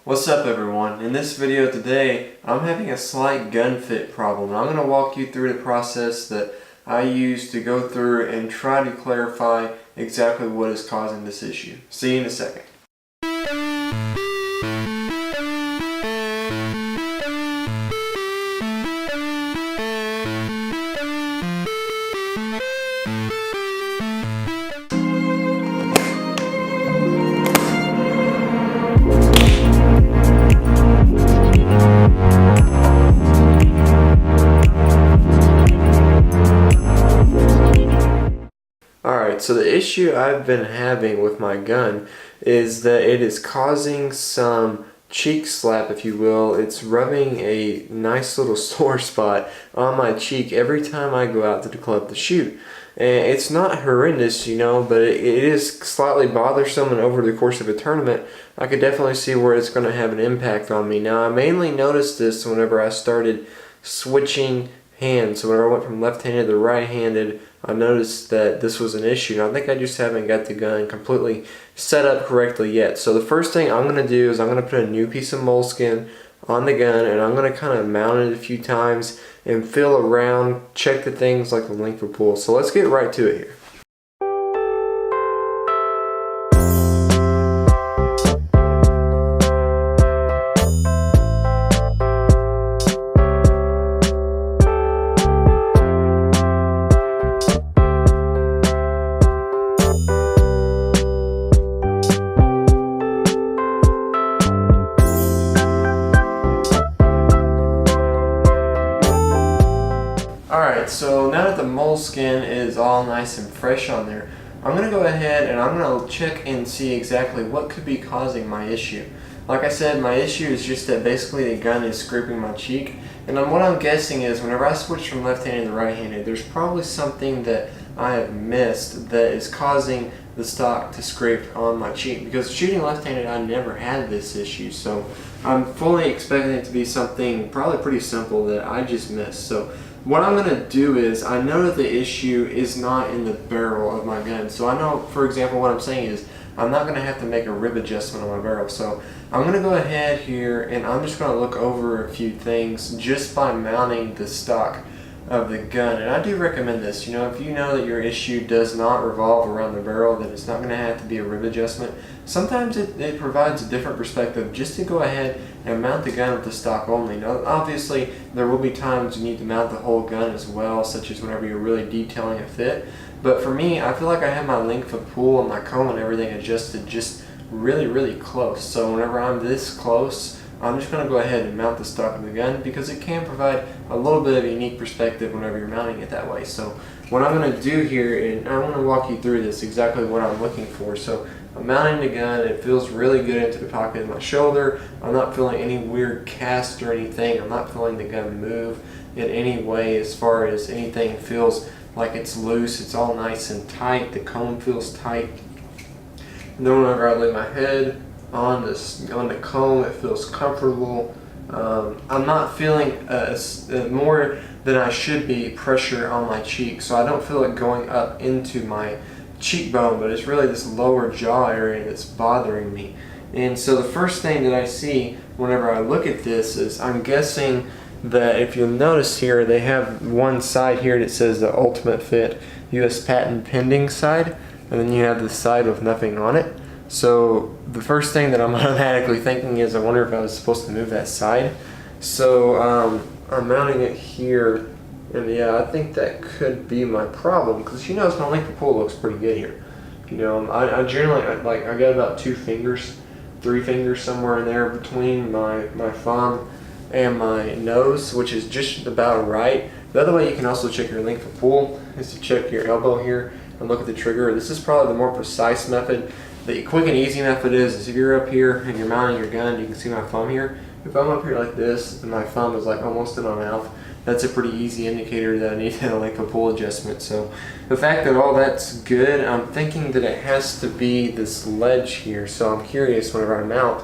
What's up everyone? In this video today, I'm having a slight gun fit problem. I'm going to walk you through the process that I use to go through and try to clarify exactly what is causing this issue. See you in a second. Alright, so the issue I've been having with my gun is that it is causing some cheek slap, if you will. It's rubbing a nice little sore spot on my cheek every time I go out to the club to shoot. And it's not horrendous, you know, but it is slightly bothersome, and over the course of a tournament, I could definitely see where it's going to have an impact on me. Now, I mainly noticed this whenever I started switching hands. So whenever I went from left-handed to right-handed, I noticed that this was an issue. And I think I just haven't got the gun completely set up correctly yet. So the first thing I'm going to do is I'm going to put a new piece of moleskin on the gun, and I'm going to kind of mount it a few times and feel around, check the things like the length of pull. So let's get right to it here. Alright, so now that the moleskin is all nice and fresh on there, I'm going to go ahead and I'm going to check and see exactly what could be causing my issue. Like I said, my issue is just that basically the gun is scraping my cheek, and what I'm guessing is whenever I switch from left-handed to right-handed, there's probably something that I have missed that is causing the stock to scrape on my cheek, because shooting left-handed I never had this issue, so I'm fully expecting it to be something probably pretty simple that I just missed. So what I'm going to do is, I know that the issue is not in the barrel of my gun. So I know, for example, what I'm saying is I'm not going to have to make a rib adjustment on my barrel. So I'm going to go ahead here and I'm just going to look over a few things just by mounting the stock of the gun. And I do recommend this. You know, if you know that your issue does not revolve around the barrel, then it's not going to have to be a rib adjustment. Sometimes it provides a different perspective just to go ahead and mount the gun with the stock only. Now, obviously, there will be times you need to mount the whole gun as well, such as whenever you're really detailing a fit. But for me, I feel like I have my length of pull and my comb and everything adjusted just really close. So whenever I'm this close, I'm just going to go ahead and mount the stock of the gun, because it can provide a little bit of a unique perspective whenever you're mounting it that way. So what I'm going to do here, and I want to walk you through this, exactly what I'm looking for. So I'm mounting the gun. It feels really good into the pocket of my shoulder. I'm not feeling any weird cast or anything. I'm not feeling the gun move in any way as far as anything feels like it's loose. It's all nice and tight. The comb feels tight. And then whenever I lay my head on the comb, it feels comfortable. I'm not feeling more than I should be pressure on my cheek, so I don't feel it going up into my cheekbone, but it's really this lower jaw area that's bothering me. And so the first thing that I see whenever I look at this is, I'm guessing that if you'll notice here, they have one side here that says the Ultimate Fit US Patent Pending side, and then you have the side with nothing on it. So the first thing that I'm automatically thinking is, I wonder if I was supposed to move that side. So I'm mounting it here, and yeah, I think that could be my problem, because you notice my length of pull looks pretty good here. You know, I generally, I got about 2 fingers, 3 fingers somewhere in there between my thumb and my nose, which is just about right. The other way you can also check your length of pull is to check your elbow here and look at the trigger. This is probably the more precise method. The quick and easy method is if you're up here and you're mounting your gun, you can see my thumb here. If I'm up here like this and my thumb is like almost in my mouth, that's a pretty easy indicator that I need a length of pull adjustment. So the fact that all that's good, I'm thinking that it has to be this ledge here. So I'm curious whenever I mount.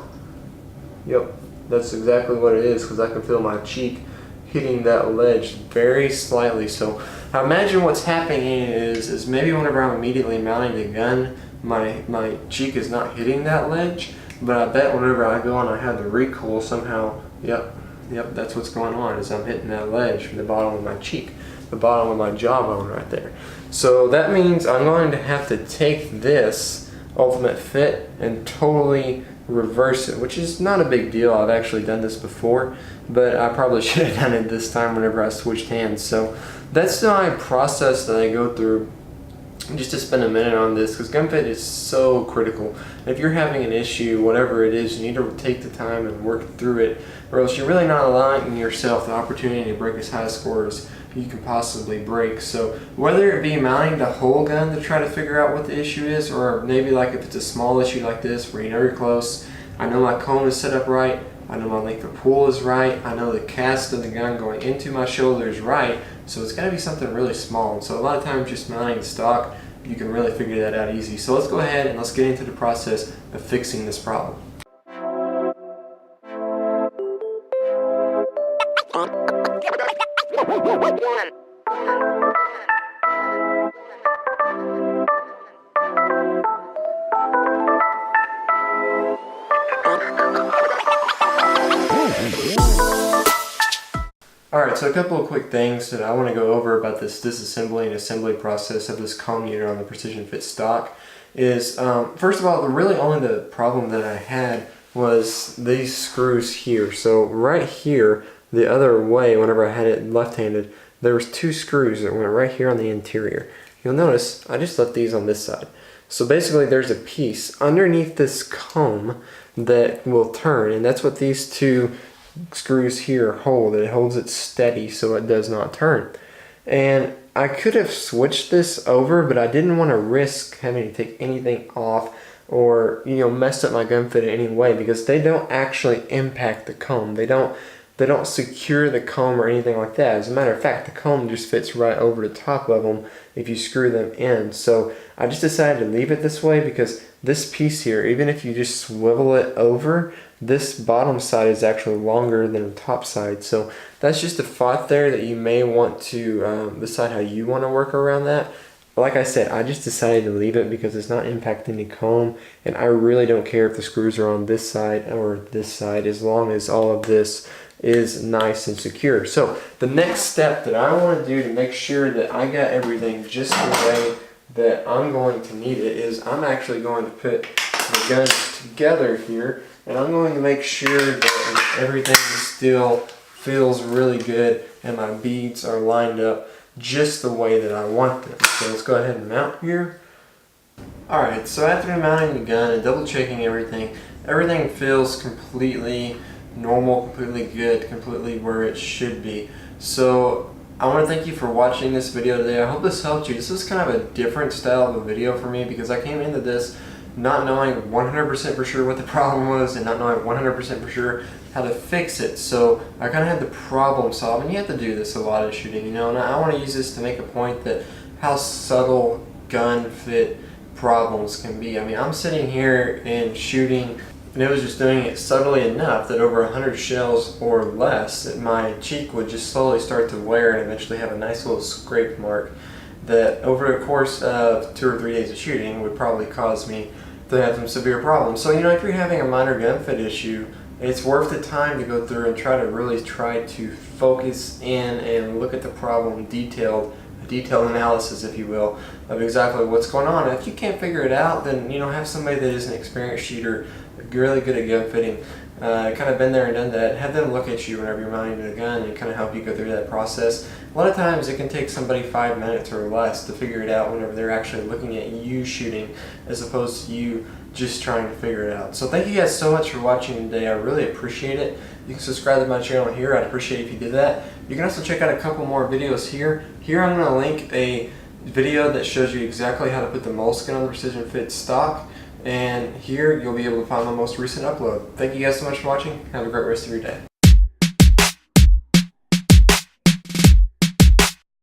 Yep, that's exactly what it is, because I can feel my cheek hitting that ledge very slightly. So I imagine what's happening is maybe whenever I'm immediately mounting the gun, my cheek is not hitting that ledge, But I bet whenever I go and I have the recoil somehow, yep, that's what's going on, is I'm hitting that ledge from the bottom of my cheek, the bottom of my jawbone right there. So that means I'm going to have to take this Ultimate Fit and totally reverse it, which is not a big deal. I've actually done this before, but I probably should have done it this time whenever I switched hands. So that's my process that I go through, just to spend a minute on this, because gun fit is so critical. If you're having an issue, whatever it is, you need to take the time and work through it, or else you're really not allowing yourself the opportunity to break as high a score as you can possibly break. So whether it be mounting the whole gun to try to figure out what the issue is, or maybe like if it's a small issue like this where you know you're close, I know my cone is set up right, I know my length of pull is right, I know the cast of the gun going into my shoulder is right, so it's got to be something really small. And so a lot of times just mounting the stock, you can really figure that out easy. So let's go ahead and let's get into the process of fixing this problem. Alright, so a couple of quick things that I want to go over about this disassembly and assembly process of this cone unit on the Precision Fit stock is, first of all, only the problem that I had was these screws here. So right here, the other way, whenever I had it left-handed, there was two screws that went right here on the interior. You'll notice I just left these on this side. So basically there's a piece underneath this comb that will turn, and that's what these two screws here hold. It holds it steady so it does not turn. And I could have switched this over, but I didn't want to risk having to take anything off or, you know, mess up my gun fit in any way, because they don't actually impact the comb. They don't secure the comb or anything like that. As a matter of fact, the comb just fits right over the top of them if you screw them in. So I just decided to leave it this way, because this piece here, even if you just swivel it over, this bottom side is actually longer than the top side. So that's just a thought there that you may want to decide how you want to work around that. But like I said, I just decided to leave it because it's not impacting the comb, and I really don't care if the screws are on this side or this side, as long as all of this is nice and secure. So the next step that I want to do to make sure that I got everything just the way that I'm going to need it is I'm actually going to put the guns together here, and I'm going to make sure that everything still feels really good and my beads are lined up just the way that I want them. So let's go ahead and mount here. Alright, so after mounting the gun and double checking everything feels completely normal, completely good, completely where it should be. So I want to thank you for watching this video today. I hope this helped you. This is kind of a different style of a video for me, because I came into this not knowing 100% for sure what the problem was and not knowing 100% for sure how to fix it. So I kind of had the problem solve, and you have to do this a lot of shooting, you know, and I want to use this to make a point that how subtle gun fit problems can be. I mean, I'm sitting here and shooting, and it was just doing it subtly enough that over 100 shells or less, that my cheek would just slowly start to wear and eventually have a nice little scrape mark that over the course of 2 or 3 days of shooting would probably cause me to have some severe problems. So, you know, if you're having a minor gun fit issue, it's worth the time to go through and try to focus in and look at the problem detailed analysis, if you will, of exactly what's going on. If you can't figure it out, then, you know, have somebody that is an experienced shooter, really good at gun fitting, kind of been there and done that, have them look at you whenever you're mounting the gun and kind of help you go through that process. A lot of times it can take somebody 5 minutes or less to figure it out whenever they're actually looking at you shooting, as opposed to you just trying to figure it out. So thank you guys so much for watching today. I really appreciate it. You can subscribe to my channel here. I'd appreciate it if you did that. You can also check out a couple more videos here. Here I'm going to link a video that shows you exactly how to put the moleskin on the Precision Fit stock. And here you'll be able to find my most recent upload. Thank you guys so much for watching. Have a great rest of your day.